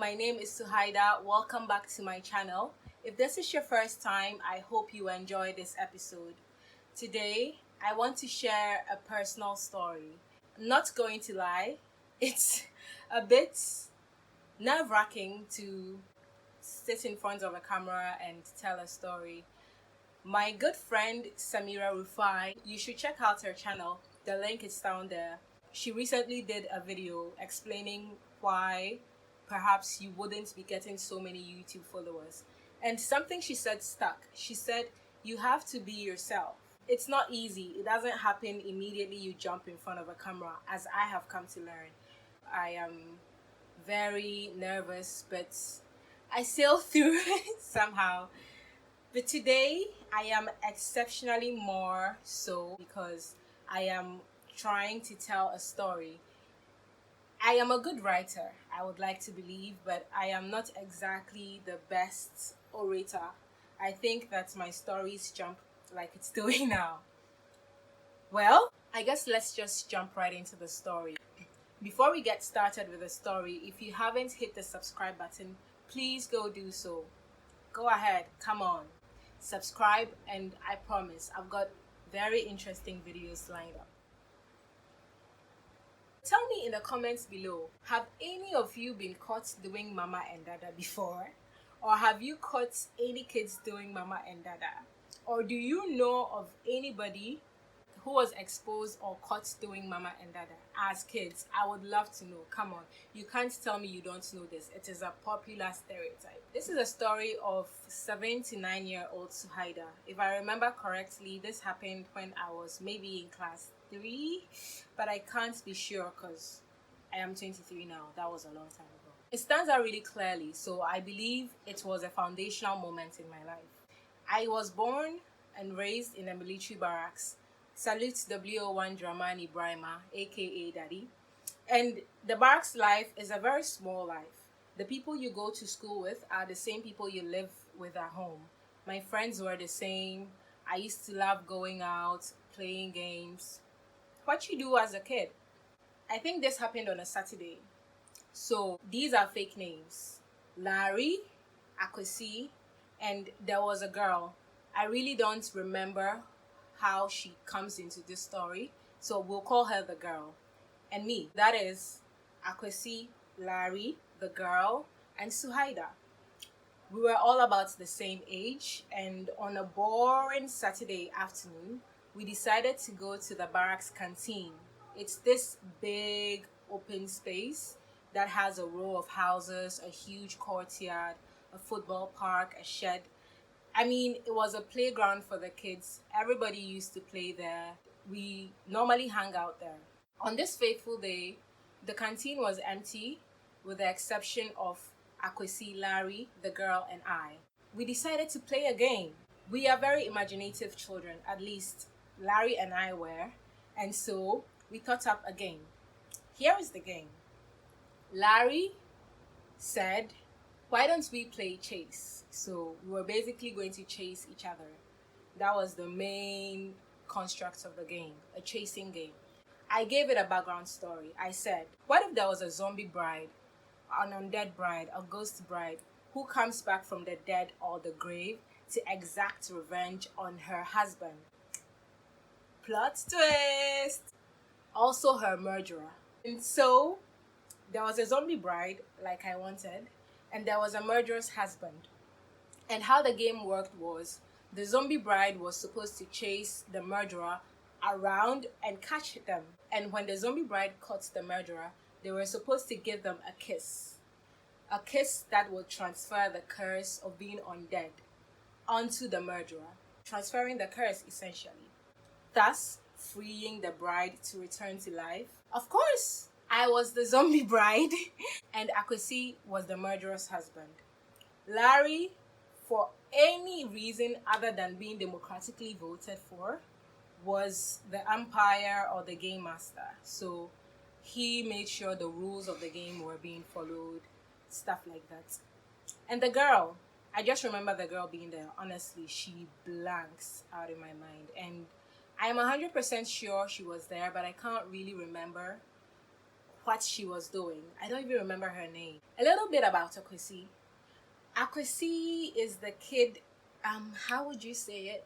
my name is Suhaida. Welcome back to my channel. If this is your first time, I hope you enjoy this episode. Today, I want to share a personal story. I'm not going to lie, it's a bit nerve-wracking to sit in front of a camera and tell a story. My good friend Samira Rufai, you should check out her channel. The link is down there. She recently did a video explaining why perhaps you wouldn't be getting so many YouTube followers. And something she said stuck. She said, you have to be yourself. It's not easy. It doesn't happen immediately you jump in front of a camera, as I have come to learn. I am very nervous, but I sail through it somehow. But today, I am exceptionally more so because I am trying to tell a story. I am a good writer, I would like to believe, but I am not exactly the best orator. I think that my stories jump like it's doing now. Well, I guess let's just jump right into the story. Before we get started with the story, if you haven't hit the subscribe button, please go do so. Go ahead, come on. Subscribe, and I promise I've got very interesting videos lined up. Tell me in the comments below, have any of you been caught doing mama and dada before? Or have you caught any kids doing mama and dada? Or do you know of anybody who was exposed or caught doing mama and dada as kids? I would love to know. Come on, you can't tell me you don't know this. It is a popular stereotype. This is a story of 7 to 9 year old Suhaida. If I remember correctly, this happened when I was maybe in class 3, but I can't be sure because I am 23 now. That was a long time ago. It stands out really clearly, so I believe it was a foundational moment in my life. I was born and raised in a military barracks. Salute W01 Dramani Brima, aka Daddy. And the barracks life is a very small life. The people you go to school with are the same people you live with at home. My friends were the same. I used to love going out, playing games. What you do as a kid? I think this happened on a Saturday. So these are fake names. Larry, Akwesi, and there was a girl. I really don't remember how she comes into this story, so we'll call her the girl. And me, that is Akwesi, Larry, the girl, and Suhaida. We were all about the same age, and on a boring Saturday afternoon, we decided to go to the barracks canteen. It's this big open space that has a row of houses, a huge courtyard, a football park, a shed. I mean, it was a playground for the kids. Everybody used to play there. We normally hang out there. On this fateful day, the canteen was empty with the exception of Akwesi, Larry, the girl, and I. We decided to play a game. We are very imaginative children, at least Larry and I were, and so we thought up a game. Here is the game. Larry said, why don't we play chase? So we were basically going to chase each other. That was the main construct of the game, a chasing game. I gave it a background story. I said, what if there was a zombie bride, an undead bride, a ghost bride, who comes back from the dead or the grave to exact revenge on her husband? Plot twist! Also her murderer. And so there was a zombie bride, like I wanted, and there was a murderous husband. And how the game worked was, the zombie bride was supposed to chase the murderer around and catch them. And when the zombie bride caught the murderer, they were supposed to give them a kiss. A kiss that would transfer the curse of being undead onto the murderer, transferring the curse essentially, thus freeing the bride to return to life. Of course, I was the zombie bride and Akwesi was the murderous husband. Larry, for any reason other than being democratically voted for, was the umpire or the game master. So he made sure the rules of the game were being followed, stuff like that. And the girl, I just remember the girl being there. Honestly, she blanks out in my mind. And I'm 100% sure she was there, but I can't really remember what she was doing. I don't even remember her name. A little bit about Akwesi. Akwesi is the kid, how would you say it?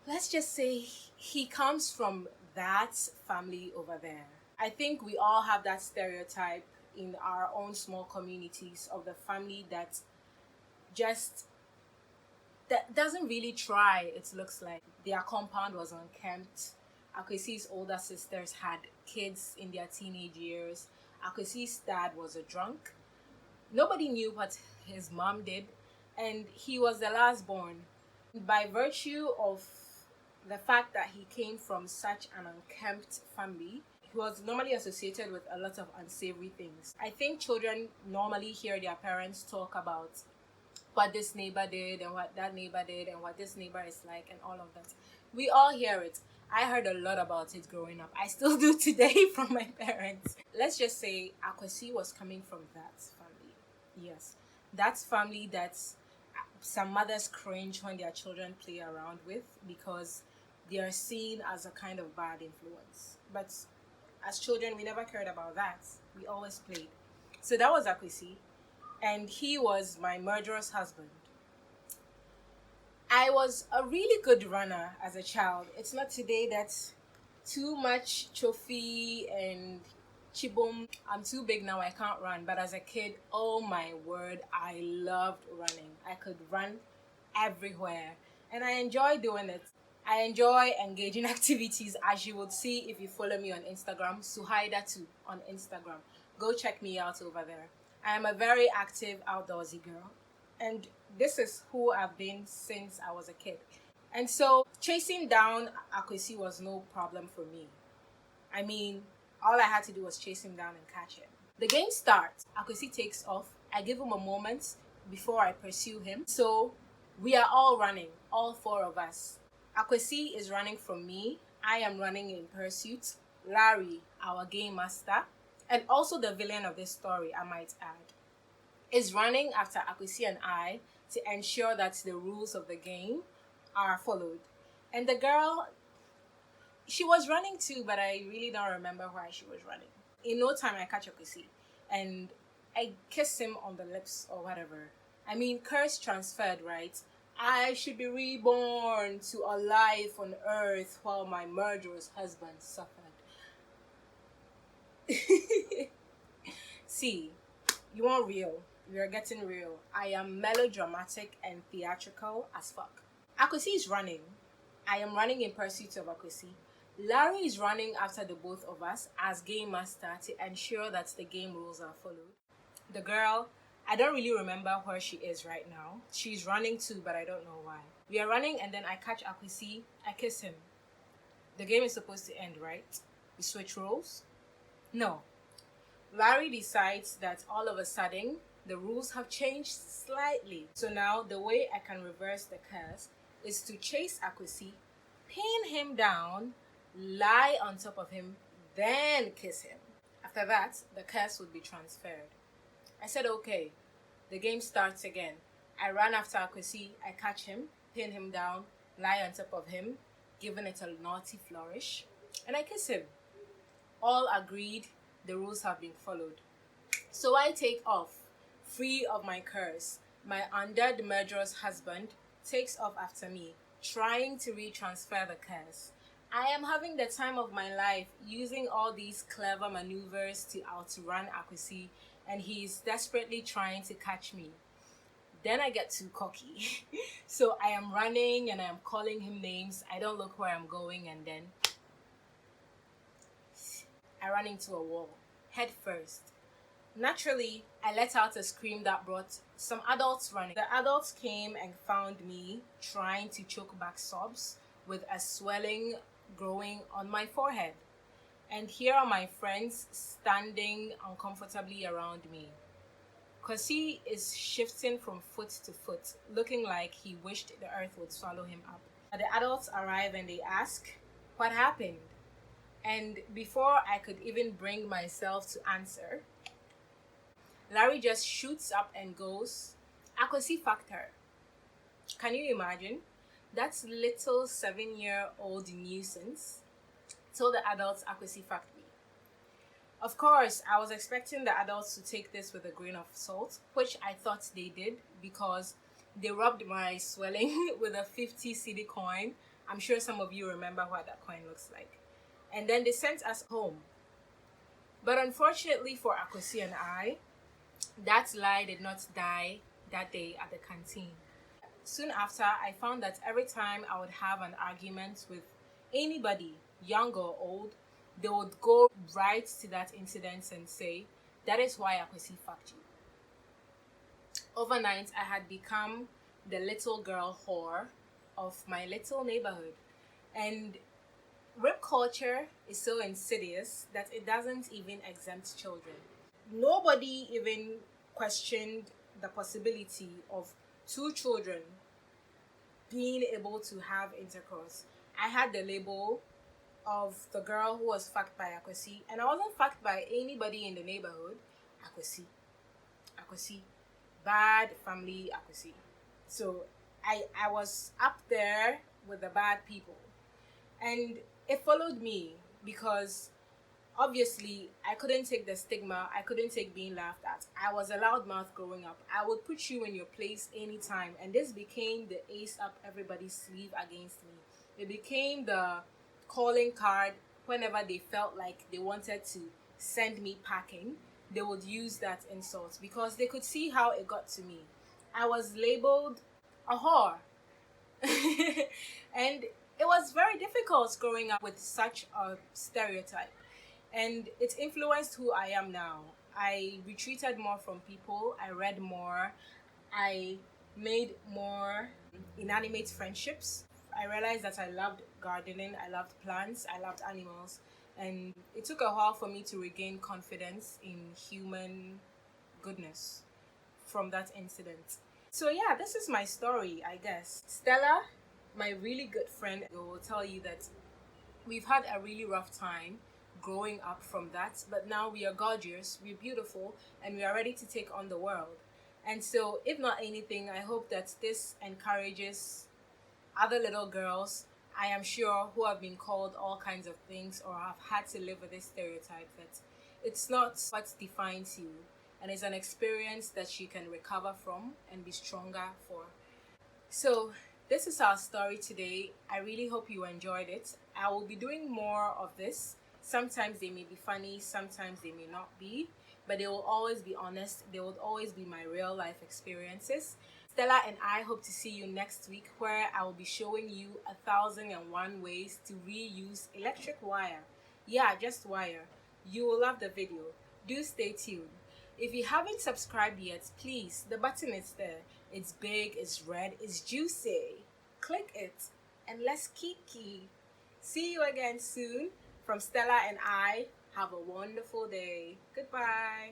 Let's just say he comes from that family over there. I think we all have that stereotype in our own small communities of the family that just that doesn't really try. It looks like their compound was unkempt. Akwesi's older sisters had kids in their teenage years. Akwesi's dad was a drunk. Nobody knew what his mom did, and he was the last born. By virtue of the fact that he came from such an unkempt family, he was normally associated with a lot of unsavory things. I think children normally hear their parents talk about what this neighbor did and what that neighbor did and what this neighbor is like and all of that. We all hear it. I heard a lot about it growing up. I still do today from my parents. Let's just say Akwesi was coming from that family. Yes, that's family that some mothers cringe when their children play around with because they are seen as a kind of bad influence. But as children, we never cared about that. We always played. So that was Akwesi, and he was my murderous husband. I was a really good runner as a child. It's not today that too much trophy and chibum. I'm too big now, I can't run. But as a kid, oh my word, I loved running. I could run everywhere. And I enjoy doing it. I enjoy engaging activities, as you would see if you follow me on Instagram, Suhaida2 on Instagram. Go check me out over there. I am a very active outdoorsy girl. And this is who I've been since I was a kid. And so chasing down Akwesi was no problem for me. I mean, all I had to do was chase him down and catch him. The game starts. Akwesi takes off. I give him a moment before I pursue him. So we are all running, all four of us. Akwesi is running from me. I am running in pursuit. Larry, our game master, and also the villain of this story, I might add, is running after Akwesi and I to ensure that the rules of the game are followed. And the girl, she was running too, but I really don't remember why she was running. In no time, I catch Akwesi and I kiss him on the lips or whatever. I mean, curse transferred, right? I should be reborn to a life on earth while my murderous husband suffered. See, you want real. We are getting real. I am melodramatic and theatrical as fuck. Akwesi is running. I am running in pursuit of Akwesi. Larry is running after the both of us as game master to ensure that the game rules are followed. The girl, I don't really remember where she is right now. She's running too, but I don't know why. We are running and then I catch Akwesi. I kiss him. The game is supposed to end, right? We switch roles? No. Larry decides that all of a sudden, the rules have changed slightly. So now the way I can reverse the curse is to chase Akwesi, pin him down, lie on top of him, then kiss him. After that, the curse would be transferred. I said, okay. The game starts again. I run after Akwesi, I catch him, pin him down, lie on top of him, giving it a naughty flourish, and I kiss him. All agreed, the rules have been followed. So I take off, free of my curse. My undead murderous husband takes off after me, trying to retransfer the curse. I am having the time of my life, using all these clever maneuvers to outrun Akwesi, and he's desperately trying to catch me. Then I get too cocky. So I am running and I am calling him names. I don't look where I'm going, and then I ran into a wall, head first. Naturally, I let out a scream that brought some adults running. The adults came and found me trying to choke back sobs with a swelling growing on my forehead. And here are my friends standing uncomfortably around me. Kwesi is shifting from foot to foot, looking like he wished the earth would swallow him up. The adults arrive and they ask, what happened? And before I could even bring myself to answer, Larry just shoots up and goes, Akwesi fucked her. Can you imagine? That little 7-year-old nuisance told the adults Akwesi fucked me. Of course, I was expecting the adults to take this with a grain of salt, which I thought they did because they rubbed my swelling with a 50 CD coin. I'm sure some of you remember what that coin looks like. And then they sent us home. But unfortunately for Akosi and I, that lie did not die that day at the canteen. Soon after, I found that every time I would have an argument with anybody, young or old, they would go right to that incident and say, "That is why Akwesi fucked you." Overnight, I had become the little girl whore of my little neighborhood. And rape culture is so insidious that it doesn't even exempt children. Nobody even questioned the possibility of two children being able to have intercourse. I had the label of the girl who was fucked by Akwesi, and I wasn't fucked by anybody in the neighborhood. Akwesi, Akwesi, bad family Akwesi. So I was up there with the bad people, and it followed me because obviously I couldn't take the stigma. I couldn't take being laughed at. I was a loudmouth growing up. I would put you in your place anytime, and this became the ace up everybody's sleeve against me. It became the calling card whenever they felt like they wanted to send me packing. They would use that insult because they could see how it got to me. I was labeled a whore. And it was very difficult growing up with such a stereotype, and it influenced who I am now. I retreated more from people, I read more, I made more inanimate friendships. I realized that I loved gardening, I loved plants, I loved animals, and it took a while for me to regain confidence in human goodness from that incident. So yeah, this is my story, I guess. Stella, my really good friend, will tell you that we've had a really rough time growing up from that, but now we are gorgeous, we're beautiful, and we are ready to take on the world. And so, if not anything, I hope that this encourages other little girls, I am sure, who have been called all kinds of things or have had to live with this stereotype, that it's not what defines you, and it's an experience that you can recover from and be stronger for. So, this is our story today. I really hope you enjoyed it. I will be doing more of this. Sometimes they may be funny, sometimes they may not be, but they will always be honest. They will always be my real life experiences. Stella and I hope to see you next week, where I will be showing you 1,001 ways to reuse electric wire. Yeah, just wire. You will love the video. Do stay tuned. If you haven't subscribed yet, please, the button is there. It's big, it's red, it's juicy. Click it and let's kiki. See you again soon. From Stella and I, have a wonderful day. Goodbye.